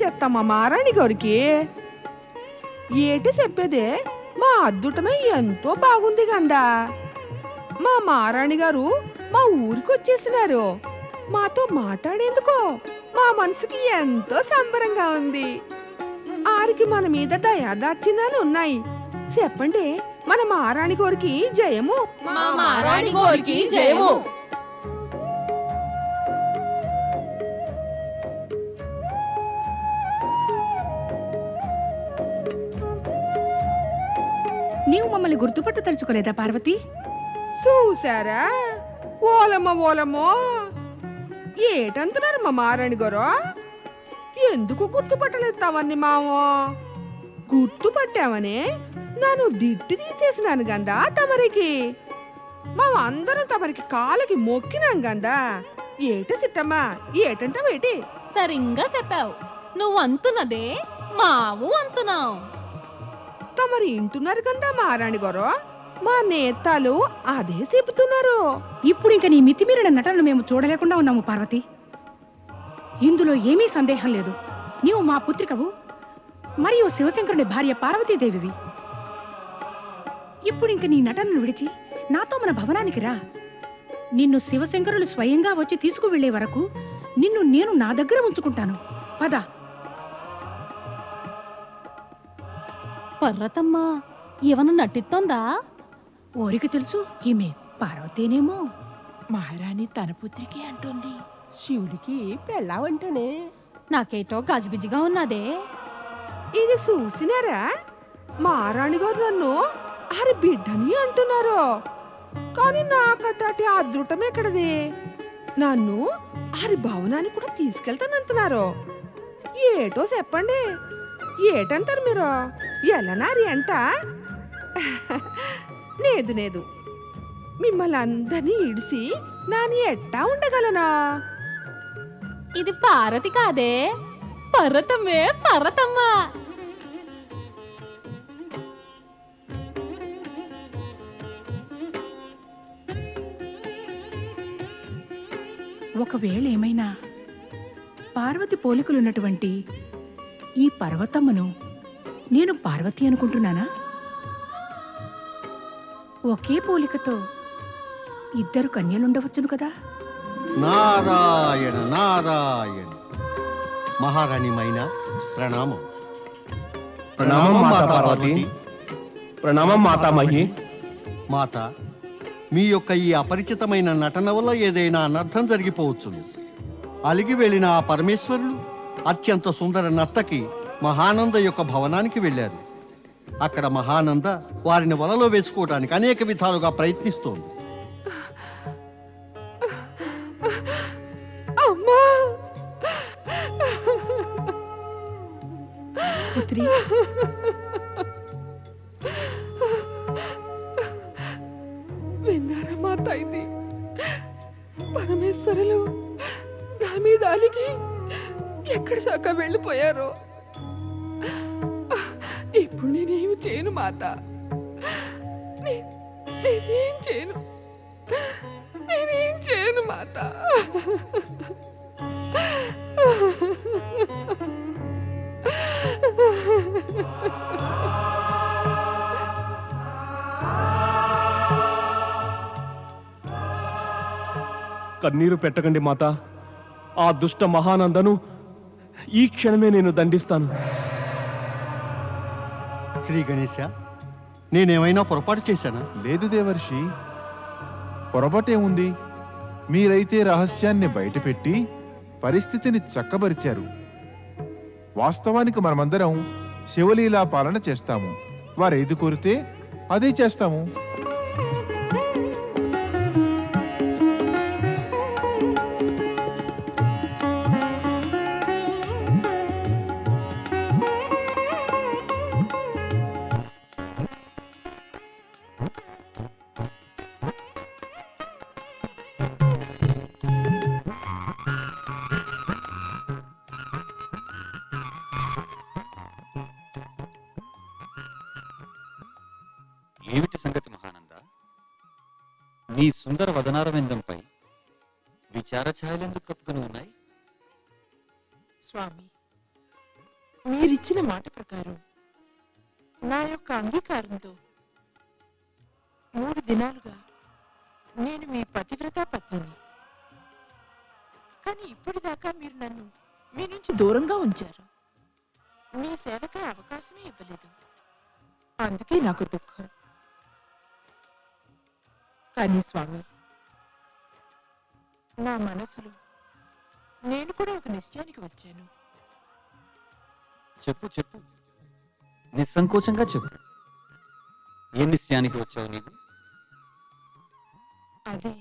చెప్తామా మహారాణి గారికి? ఏటి చెప్పేదే, మా అద్దుటమే ఎంతో బాగుంది గందా. మా మహారాణి గారు మా ఊరికి వచ్చేసినారు. మాతో మాట్లాడేందుకో మా మనసుకి ఎంతో సంబరంగా ఉంది. ఆరికి మన మీద దయాదార్చిందని ఉన్నాయి. చెప్పండి, మన మహారాణి గారికి జయము. మా మహారాణి గారికి జయము. నీవు మమ్మల్ని గుర్తుపట్టు తలుచుకోలేదా పార్వతి? చూసారా, ఓలమ్మ ఓలమ్మో, ఏటంటున్నారు మా మహారాణి గారు? ఎందుకు గుర్తుపట్టలేస్తావని మావో? గుర్తుపట్టావని నన్ను దిట్టి తీసేసినాను గందా తమరికి. అందరం తమరికి కాళ్ళకి మొక్కినాం గందా. ఏట సిట్టమ్మా, ఏటంటావేటి? సరిగ్గా చెప్పావు. నువ్వు అంతున్నదే మావు అంటున్నావు. తమరు ఇంటున్నారు గందా మహారాణి గారు. మా నేతాలు అదే చెబుతున్నారు. ఇప్పుడు ఇంక నీ మితిమీరిన నటనను మేము చూడలేకుండా ఉన్నాము పార్వతి. ఇందులో ఏమీ సందేహం లేదు. నీవు మా పుత్రికవు, మరియు శివశంకరుని భార్య పార్వతీదేవివి. ఇప్పుడు ఇంక నీ నటనను విడిచి నాతో మన భవనానికి రా. నిన్ను శివశంకరులు స్వయంగా వచ్చి తీసుకువెళ్లే వరకు నిన్ను నేను నా దగ్గర ఉంచుకుంటాను. పద. పర్వతమ్మ ఏమన్నా నటిస్తోందా? ఓరికి తెలుసు, ఈమె పార్వతీనేమో. మహారాణి తన పుత్రికే అంటుంది. శివుడికి పెళ్ళావంటనే. నాకేటో గజిబిజిగా ఉన్నదే. ఇది చూసినారా, మహారాణి గారు నన్ను ఆరి బిడ్డని అంటున్నారు. కానీ నాకటాటి అదృష్టం ఎక్కడది? నన్ను ఆరి భవనానికి కూడా తీసుకెళ్తానంటున్నారు. ఏటో చెప్పండి, ఏటంటారు మీరు? ఎలానారి అంట? లేదు లేదు, మిమ్మల్ని అందరినీ ఇడిసి నాని ఎట్టా ఉండగలనా? ఇది పార్వతి కాదే, పర్వతమ్మే పర్వతమ్మ. ఒకవేళ ఏమైనా పార్వతి పోలికలున్నటువంటి ఈ పర్వతమ్మను నేను పార్వతి అనుకుంటున్నానా? ఒకే పోలికతో ఇద్దరు కన్యలుండవచ్చును కదా. నారాయణ నారాయణ. మహారాణి మైనా ప్రణామం. ప్రణామం మాతా పార్వతి. ప్రణామం మాతామహి. మాత, మీ యొక్క ఈ అపరిచితమైన నటన వల్ల ఏదైనా అనర్థం జరిగిపోవచ్చును. అలిగి వెళ్ళిన ఆ పరమేశ్వరులు అత్యంత సుందర నర్తకి మహానంద యొక్క భవనానికి వెళ్ళారు. అక్కడ మహానంద వారిని వలలో వేసుకోవడానికి అనేక విధాలుగా ప్రయత్నిస్తోంది. పుత్రి, విన్నారా మా తైది? పరమేశ్వరులు నా మీద అలిగి ఎక్కడి దాకా వెళ్ళిపోయారు. ఇప్పుడు నేనేం చేయను మాత, నేనేం చేయను, నేనేం చేయను మాత. కన్నీరు పెట్టకండి మాత. ఆ దుష్ట మహానందను ఈ క్షణమే నేను దండిస్తాను. శ్రీ గణేశ, నేనేమైనా పొరపాటు చేశానా? లేదు దేవర్షి, పొరపాటేముంది? మీరైతే రహస్యాన్ని బయటపెట్టి పరిస్థితిని చక్కబరిచారు. వాస్తవానికి మనమందరం శివలీలా పాలన చేస్తాము. వారేది కోరితే అదే చేస్తాము. ఏమిటి సంగతి మహానంద? నీ సుందర వదనారవిందంపై విచార ఛాయలెందుకు కప్పుకుని ఉన్నాయి? స్వామి, మీరిచ్చిన మాట ప్రకారం నా యొక్క అంగీకారంతో 3 దినాలుగా నేను మీ పతివ్రతా పత్నిని. కానీ ఇప్పటిదాకా మీరు నన్ను మీ నుంచి దూరంగా ఉంచారు. మీ సేవకే అవకాశమే ఇవ్వలేదు. అందుకే నాకు దుఃఖం. కానీ స్వామి, నా మనసులో నేను కూడా ఒక నిశ్చయానికి వచ్చాను. చెప్పు చెప్పు, నిస్సంకోచంగా చెప్పు. ఏ నిశ్చయానికి వచ్చావు నీవు? అదే,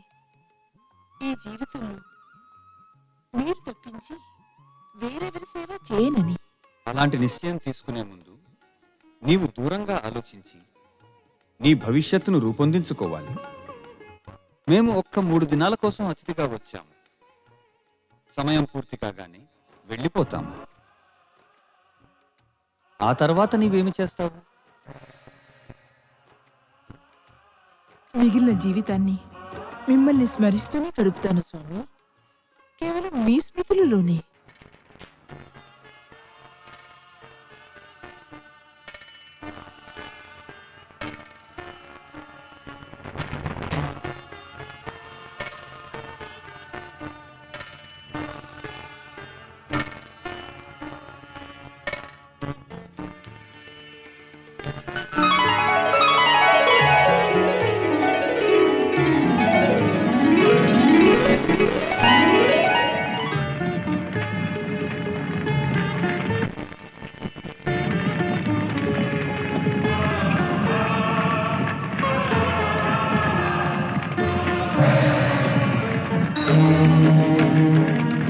ఈ జీవితంలో మీరు తప్పించి వేరెవరి సేవ చేయనని. అలాంటి నిశ్చయం తీసుకునే ముందు నీవు దూరంగా ఆలోచించి నీ భవిష్యత్తును రూపొందించుకోవాలి. మేము ఒక్క 3 దినాల కోసం అతిథిగా వచ్చాము. సమయం పూర్తి కాగానే వెళ్ళిపోతాము. ఆ తర్వాత నీవేమి చేస్తావు? మిగిలిన జీవితాన్ని మిమ్మల్ని స్మరిస్తూనే గడుపుతాను స్వామి. కేవలం మీ స్మృతులలోనే.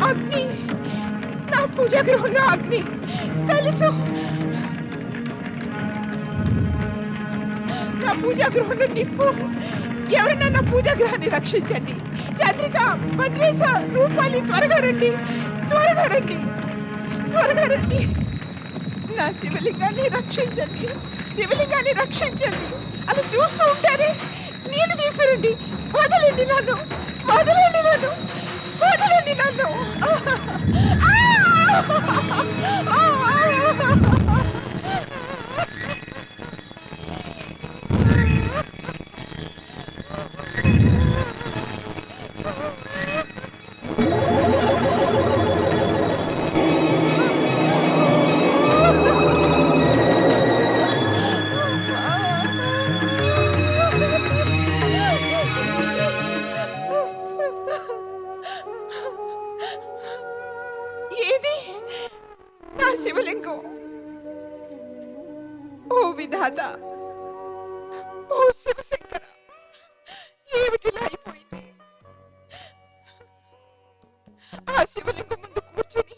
అగ్ని, నా పూజా గృహంలో అగ్ని. తెలుసు, నా పూజా గృహంలో నిప్పు. ఎవరైనా నా పూజా గృహాన్ని రక్షించండి. చంద్రిక, భద్రేశ, రూపాలి, త్వరగా రండి, త్వరగా రండి, త్వరగా రండి. నా శివలింగాన్ని రక్షించండి, శివలింగాన్ని రక్షించండి. అలా చూస్తూ ఉంటారే, నీళ్లు తీసుకురండి. వదలండి నన్ను, వదలండి నన్ను, వదలండి నన్ను. ఏది నా శివలింగం? ఓ విధాత, ఓ శివశంకర, ఏమిటిలా అయిపోయింది? ఆ శివలింగం ముందు కూర్చొని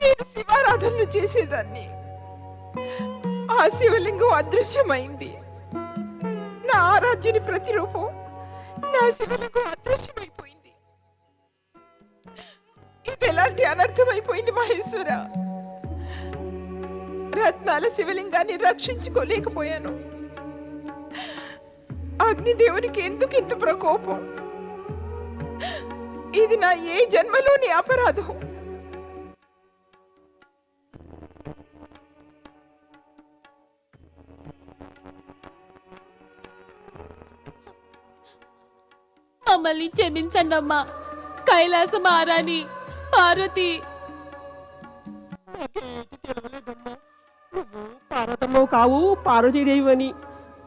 నేను శివారాధనలు చేసేదాన్ని. ఆ శివలింగం అదృశ్యమైంది. నా ఆరాధ్యుని ప్రతిరూపం నా శివలింగం అదృశ్యమైపోయింది. ఇది ఎలాంటి అనర్థమైపోయింది మహేశ్వర? రత్నాల శివలింగాన్ని రక్షించుకోలేకపోయాను. అగ్నిదేవునికి ఎందుకు ఇంత ప్రకోపం? ఇది నా ఏ జన్మలోని అపరాధం? మమ్మల్ని క్షమించండి అమ్మా. కైలాస మహారాణి పార్వతి. నువ్వు పార్వతమ్మవు కావు, పార్వతీదేవి అని.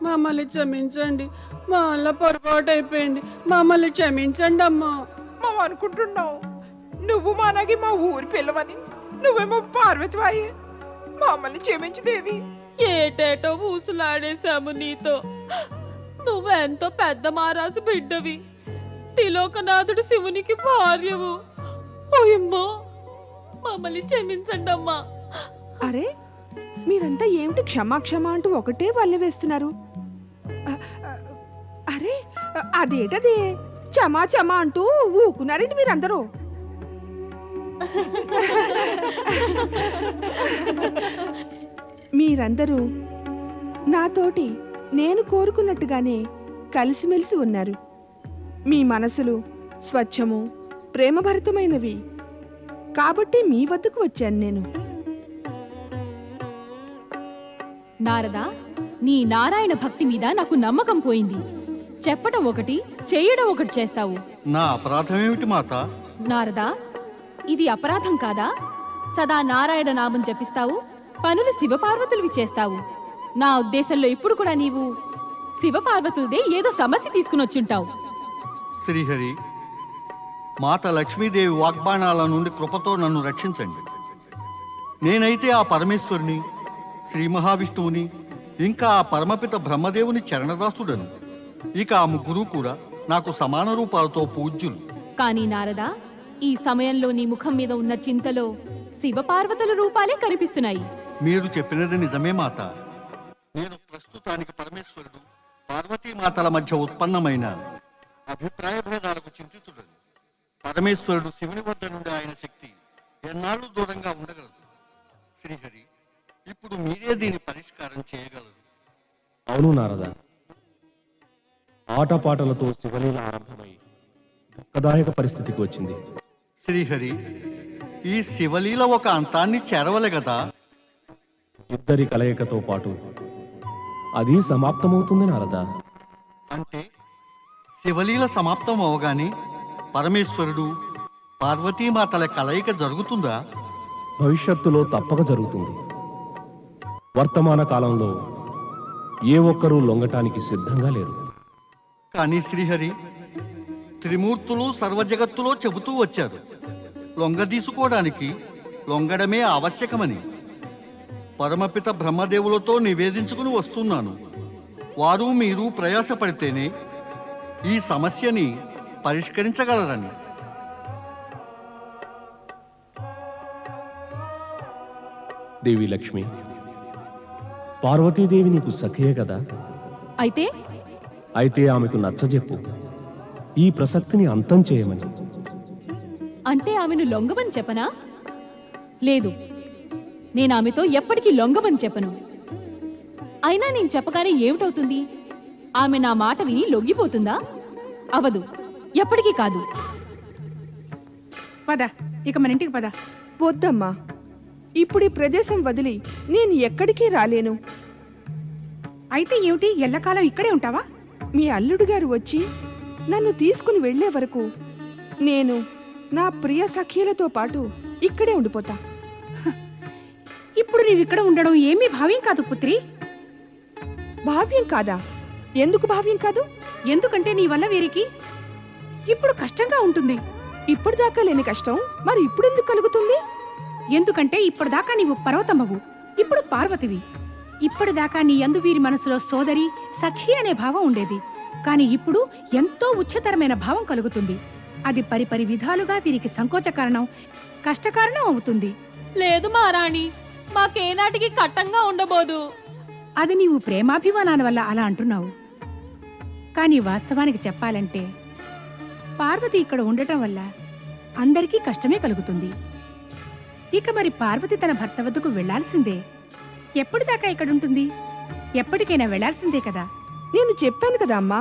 మమ్మల్ని క్షమించండి, మా వల్ల పొరపాటు అయిపోయింది, మమ్మల్ని క్షమించండి అమ్మా. మేము అనుకుంటున్నావు నువ్వు మనకి మా ఊరి పిల్లవని. నువ్వేమో పార్వతివాయి. మమ్మల్ని క్షమించు దేవి. ఏటేటో ఊసులాడేశాము నీతో. నువ్వెంతో పెద్ద మహారాజు బిడ్డవి, తిలోకనాథుడు శివునికి భార్యవు. ఓయమ్మో, మమ్మల్ని క్షమించండి అమ్మా. అరే, మీరంతా ఏమిటి క్షమా క్షమా అంటూ ఒకటే వల్ల వేస్తున్నారు? అరే, అదేటదే క్షమా క్షమా అంటూ ఊకున్నారండి మీరందరూ. మీరందరూ నాతోటి నేను కోరుకున్నట్టుగానే కలిసిమెలిసి ఉన్నారు. మీ మనసులు స్వచ్ఛము, ప్రేమభరితమైనవి. కాబట్టి మీ వద్దకు వచ్చాను నేను. నారదా, నీ నారాయణ భక్తి మీద నాకు నమ్మకం పోయింది. చెప్పడం ఒకటి, చేయడం ఒకటి చేస్తావు. నా అపరాధమేమిటి మాత? నారదా, ఇది అపరాధం కాదా? సదా నారాయణ నామం జపిస్తావు, పనులు శివపార్వతులవి చేస్తావు. నా ఉద్దేశంలో ఇప్పుడు కూడా నీవు శివపార్వతులదే ఏదో సమస్య తీసుకునొచ్చుంటావు. శ్రీహరి, మాత లక్ష్మీదేవి వాగ్బాణాల నుండి కృపతో నన్ను రక్షించండి. నేనైతే ఆ పరమేశ్వరుని, శ్రీ మహావిష్ణువుని, ఇంకా ఆ పరమపిత బ్రహ్మదేవుని చరణదాసుడను. ఇక ఆ ముగ్గురు కూడా నాకు సమాన రూపాలతో పూజ్యులు. కానీ నారదా, ఈ సమయంలో నీ ముఖం మీద ఉన్న చింతలో శివపార్వతుల రూపాలే కనిపిస్తున్నాయి. మీరు చెప్పినది నిజమే మాత. నేను ప్రస్తుతానికి పరమేశ్వరుడు, పార్వతీమాతల మధ్య ఉత్పన్నమైన అభిప్రాయ భేదాలకు చింతితుడను. పరమేశ్వరుడు శివుని వద్ద నుండి ఆయన శక్తి ఎన్నాళ్ళు దూరంగా ఉండగలదు. శ్రీహరి, ఇప్పుడు మీరే దీని పరిష్కారం చేయగలరు. అవును నారద, ఆటపాటలతో శివలీల ఆరంభమై దుఃఖదాయక పరిస్థితికి వచ్చింది. శ్రీహరి, ఈ శివలీల ఒక అంతాన్ని చేరవలే కదా. ఇద్దరి కలయికతో పాటు అది సమాప్తమవుతుంది నారద. అంటే శివలీల సమాప్తం అవగానే పరమేశ్వరుడు, పార్వతీమాతల కలయిక జరుగుతుందా? భవిష్యత్తులో తప్పక జరుగుతుంది. వర్తమాన కాలంలో ఏ ఒక్కరూ లొంగటానికి సిద్ధంగా లేరు. కానీ శ్రీహరి, త్రిమూర్తులు సర్వజగత్తులో చెబుతూ వచ్చారు, లొంగదీసుకోవడానికి లొంగడమే ఆవశ్యకమని. పరమపిత బ్రహ్మదేవులతో నివేదించుకుని వస్తున్నాను. వారు మీరు ప్రయాసపడితేనే ఈ సమస్యని పరిష్కరించగలరని. దేవి లక్ష్మి, పార్వతీదేవి నీకు సఖియే కదా. అయితే ఆమెకు నచ్చజెప్పు, ఈ ప్రసక్తిని అంతం చేయమని. అంటే ఆమెను లొంగమని చెప్పనా? లేదు, నేను ఆమెతో ఎప్పటికీ లొంగమని చెప్పను. అయినా నేను చెప్పగానే ఏమిటవుతుంది? ఆమె నా మాట విని లొంగిపోతుందా? అవదు, ఎప్పటికీ కాదు. పద, ఇక మన ఇంటికి పద. వద్దమ్మా, ఇప్పుడు ఈ ప్రదేశం వదిలి నేను ఎక్కడికి రాలేను. అయితే ఏమిటి, ఎల్లకాలం ఇక్కడే ఉంటావా? మీ అల్లుడు గారు వచ్చి నన్ను తీసుకుని వెళ్లే వరకు నేను నా ప్రియ సఖీలతో పాటు ఇక్కడే ఉండిపోతా. ఇప్పుడు నీవు ఇక్కడ ఉండడం ఏమీ భావ్యం కాదు పుత్రి. భావ్యం కాదా? ఎందుకు భావ్యం కాదు? ఎందుకంటే నీ వల్ల వీరికి ఇప్పుడు కష్టంగా ఉంటుంది. ఇప్పటిదాకా లేని కష్టం మరి ఇప్పుడెందుకు కలుగుతుంది? ఎందుకంటే ఇప్పటిదాకా నీవు పర్వతమ్మవు, ఇప్పుడు పార్వతివి. ఇప్పటిదాకా నీ యందు వీరి మనసులో సోదరి, సఖి అనే భావం ఉండేది. కాని ఇప్పుడు ఎంతో ఉచ్చతరమైన భావం కలుగుతుంది. అది పరిపరి విధాలుగా వీరికి సంకోచ కారణం, కష్టకారణం అవుతుంది. లేదు మహారాణి, మాకేనాటికి కట్టంగా ఉండబోదు. అది నీవు ప్రేమాభిమానాల వల్ల అలా అంటున్నావు. కానీ వాస్తవానికి చెప్పాలంటే పార్వతి ఇక్కడ ఉండటం వల్ల అందరికీ కష్టమే కలుగుతుంది. ఇక మరి పార్వతి తన భర్త వద్దకు వెళ్లాల్సిందే. ఎప్పటిదాకా ఇక్కడుంటుంది? ఎప్పటికైనా వెళ్లాల్సిందే కదా. నేను చెప్పాను కదా అమ్మా,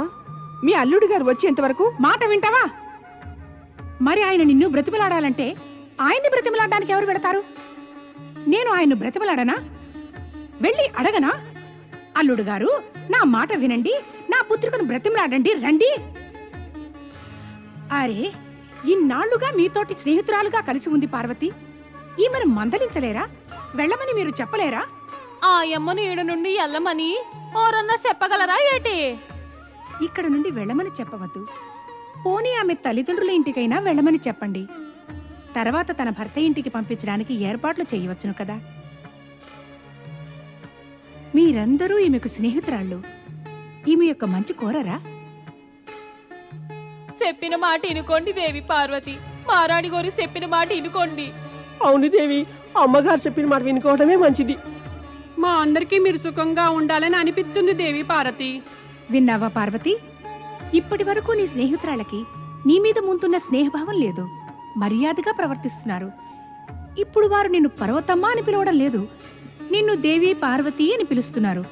మీ అల్లుడు గారు వచ్చేంతవరకు. మాట వింటావా? మరి ఆయన నిన్ను బ్రతిమలాడాలంటే ఆయన్ని బ్రతిమలాడడానికి ఎవరు వెడతారు? నేను ఆయన్ను బ్రతిమలాడనా? వెళ్ళి అడగనా? అల్లుడు గారు, నా మాట వినండి, నా పుత్రికను బ్రతిమలాడండి, రండి. అరే, ఇన్నాళ్లుగా మీతోటి స్నేహితురాలుగా కలిసి ఉంది పార్వతి. ఈమెను మందలించలేరా? వెళ్ళమని మీరు చెప్పలేరా? ఆ యమ్మను ఈడ నుండి ఎల్లమని ఓరన్నా చెప్పగలరా ఏటి? ఇక్కడ నుండి వెళ్ళమని చెప్పవద్దు. పోనీ ఆమె తల్లిదండ్రుల ఇంటికైనా వెళ్ళమని చెప్పండి. తర్వాత తన భర్త ఇంటికి పంపించడానికి ఏర్పాట్లు చేయవచ్చును కదా. మీరందరూ ఈమెకు స్నేహితురాళ్ళు. ఈమె యొక్క మంచి కోరరా? చెప్పిన మాట ఇనుకోండి దేవి పార్వతి. మారాణి గోరి చెప్పిన మాట ఇనుకోండి. అవును దేవి, అమ్మగారు చెప్పిన మాట వినుకోవడమే మంచిది. మా అందరికీ మీరు సుఖంగా ఉండాలని అనిపిస్తుంది దేవి పార్వతి. విన్నావా పార్వతి? ఇప్పటి వరకు నీ స్నేహితురాళ్ళకి నీ మీద ముందున్న స్నేహభావం లేదు, మర్యాదగా ప్రవర్తిస్తున్నారు. ఇప్పుడు వారు నిన్ను పర్వతమ్మ అని పిలవడం లేదు, నిన్ను దేవి పార్వతి అని పిలుస్తున్నారు.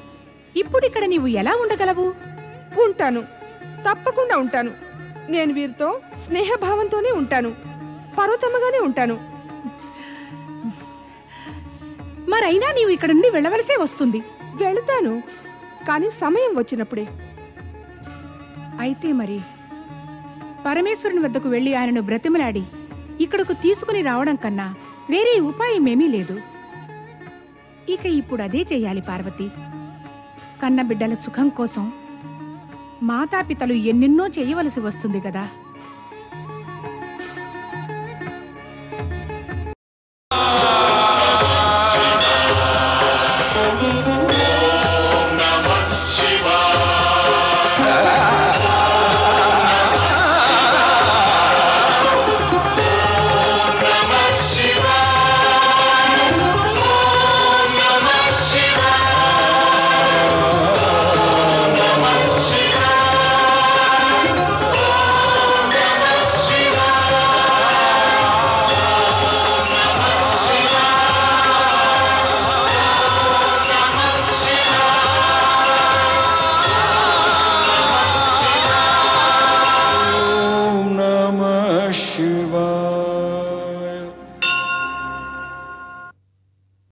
ఇప్పుడు ఇక్కడ నీవు ఎలా ఉండగలవు? ఉంటాను, తప్పకుండా ఉంటాను. నేను వీరితో స్నేహభావంతోనే ఉంటాను, పర్వతమ్మగానే ఉంటాను. మరైనా నీవు ఇక్కడ నుండి వెళ్ళవలసే వస్తుంది. వెళతాను, కానీ సమయం వచ్చినప్పుడే. అయితే మరి పరమేశ్వరుని వద్దకు వెళ్ళి ఆయనను బ్రతిమలాడి ఇక్కడకు తీసుకుని రావడం కన్నా వేరే ఉపాయమేమీ లేదు. ఇక ఇప్పుడు అదే చెయ్యాలి పార్వతి. కన్నబిడ్డల సుఖం కోసం మాతాపితలు ఎన్నెన్నో చేయవలసి వస్తుంది కదా. Shiva.